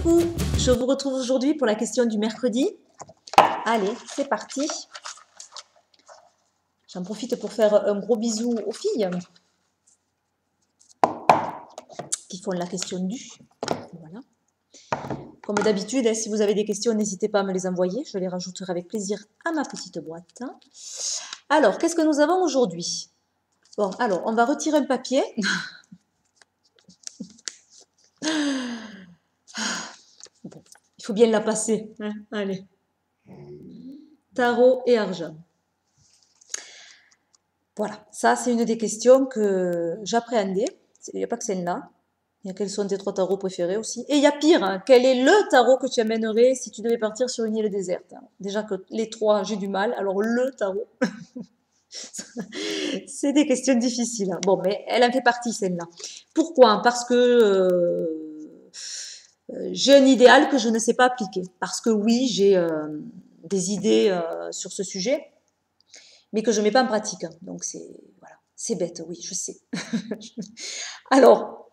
coucou, je vous retrouve aujourd'hui pour la question du mercredi. Allez, c'est parti. J'en profite pour faire un gros bisou aux filles qui font la question du. Voilà. Comme d'habitude, si vous avez des questions, n'hésitez pas à me les envoyer. Je les rajouterai avec plaisir à ma petite boîte. Alors, qu'est-ce que nous avons aujourd'hui? Bon, alors, on va retirer un papier. Bon, il faut bien la passer. Hein, allez. Tarot et argent. Voilà, ça c'est une des questions que j'appréhendais. Il n'y a pas que celle-là. Il y a quels sont tes 3 tarots préférés aussi. Et il y a pire, hein. Quel est le tarot que tu amènerais si tu devais partir sur une île déserte? Déjà que les 3, j'ai du mal. Alors le tarot, c'est des questions difficiles. Bon, mais elle en fait partie celle-là. Pourquoi? Parce que j'ai un idéal que je ne sais pas appliquer. Parce que oui, j'ai des idées sur ce sujet, mais que je ne mets pas en pratique. Donc c'est voilà, c'est bête, oui, je sais. Alors,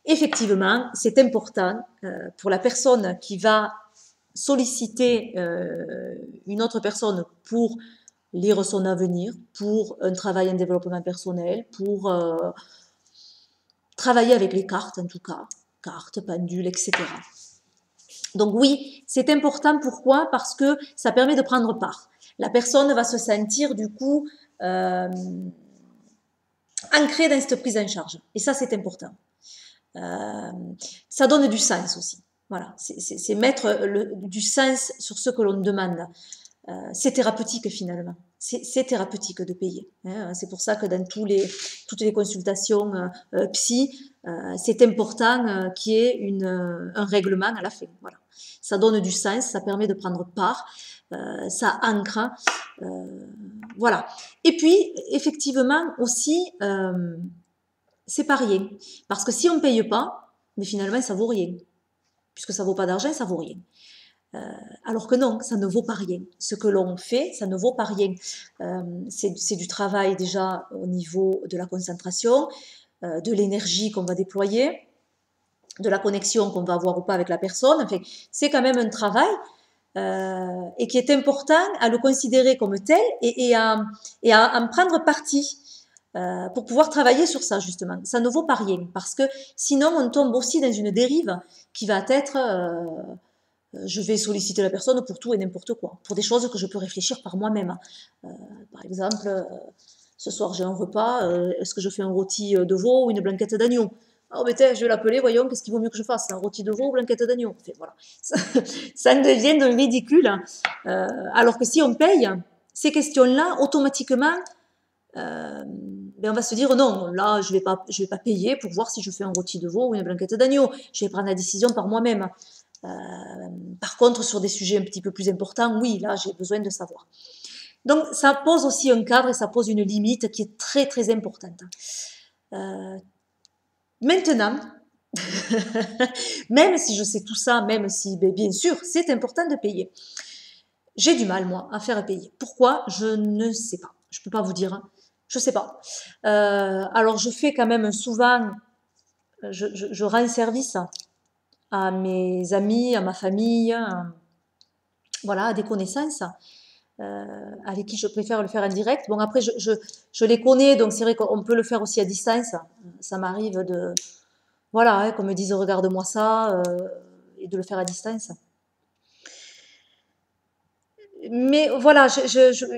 effectivement, c'est important pour la personne qui va solliciter une autre personne pour lire son avenir, pour un travail en développement personnel, pour travailler avec les cartes en tout cas, cartes, pendules, etc. Donc oui, c'est important. Pourquoi? Parce que ça permet de prendre part. La personne va se sentir du coup ancrée dans cette prise en charge. Et ça, c'est important. Ça donne du sens aussi. Voilà, c'est mettre du sens sur ce que l'on demande. C'est thérapeutique finalement. C'est thérapeutique de payer. Hein. C'est pour ça que dans toutes les consultations psy, c'est important qu'il y ait un règlement à la fin. Voilà. Ça donne du sens, ça permet de prendre part, ça ancre. Voilà. Et puis, effectivement, aussi, c'est pas rien. Parce que si on ne paye pas, mais finalement, ça vaut rien. Puisque ça vaut pas d'argent, ça vaut rien. Alors que non, ça ne vaut pas rien. Ce que l'on fait, ça ne vaut pas rien. C'est du travail déjà au niveau de la concentration, de l'énergie qu'on va déployer, de la connexion qu'on va avoir ou pas avec la personne. Enfin, c'est quand même un travail et qui est important à le considérer comme tel et à en prendre parti. Pour pouvoir travailler sur ça justement. Ça ne vaut pas rien parce que sinon on tombe aussi dans une dérive qui va être je vais solliciter la personne pour tout et n'importe quoi, pour des choses que je peux réfléchir par moi-même. Par exemple, ce soir j'ai un repas, est-ce que je fais un rôti de veau ou une blanquette d'agneau? Oh ben je vais l'appeler, voyons, qu'est-ce qu'il vaut mieux que je fasse, un rôti de veau ou blanquette d'agneau? Enfin, voilà. Ça devient de ridicule. Alors que si on paye, ces questions-là, automatiquement, ben on va se dire non, là je vais pas payer pour voir si je fais un rôti de veau ou une blanquette d'agneau. Je vais prendre la décision par moi-même. Par contre, sur des sujets un petit peu plus importants, oui, là j'ai besoin de savoir. Donc ça pose aussi un cadre et ça pose une limite qui est très très importante. Maintenant, même si je sais tout ça, même si ben, bien sûr c'est important de payer, j'ai du mal moi à faire payer. Pourquoi? Je ne sais pas. Je peux pas vous dire. Je sais pas. Alors je fais quand même souvent, je rends service à mes amis, à ma famille, voilà, à des connaissances avec qui je préfère le faire en direct. Bon après je les connais, donc c'est vrai qu'on peut le faire aussi à distance. Ça m'arrive de, voilà, hein, qu'on me dise regarde-moi ça et de le faire à distance. Mais voilà,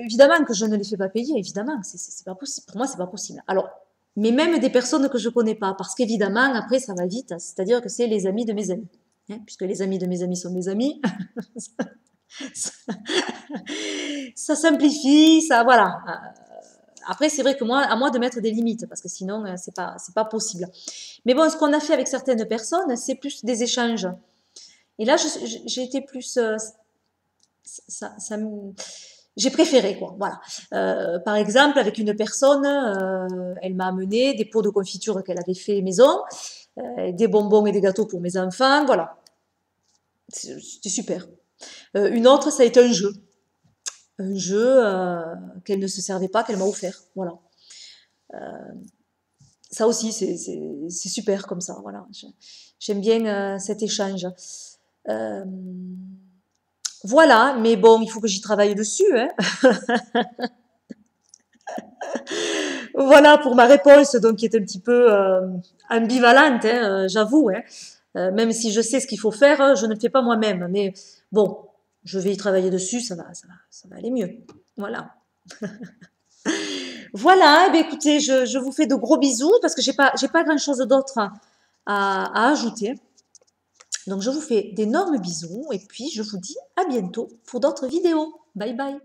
évidemment que je ne les fais pas payer, évidemment, c'est pas possible. Pour moi, c'est pas possible. Alors, mais même des personnes que je connais pas, parce qu'évidemment, après, ça va vite. C'est-à-dire que c'est les amis de mes amis, hein, puisque les amis de mes amis sont mes amis. Ça simplifie, ça, voilà. Après, c'est vrai que moi, à moi de mettre des limites, parce que sinon, c'est pas possible. Mais bon, ce qu'on a fait avec certaines personnes, c'est plus des échanges. Et là, j'ai été plus j'ai préféré quoi, voilà. Par exemple, avec une personne, elle m'a amené des pots de confiture qu'elle avait fait maison, des bonbons et des gâteaux pour mes enfants, voilà. C'était super. Une autre, ça a été un jeu qu'elle ne se servait pas, qu'elle m'a offert, voilà. ça aussi, c'est super comme ça. Voilà. J'aime bien cet échange. Euh, voilà, mais bon, il faut que j'y travaille dessus, hein. Voilà pour ma réponse, donc qui est un petit peu ambivalente, hein, j'avoue, hein. Même si je sais ce qu'il faut faire, je ne le fais pas moi-même. Mais bon, je vais y travailler dessus, ça va aller mieux. Voilà. Voilà, eh bien, écoutez, je vous fais de gros bisous parce que j'ai pas grand-chose d'autre à ajouter. Donc je vous fais d'énormes bisous et puis je vous dis à bientôt pour d'autres vidéos. Bye bye.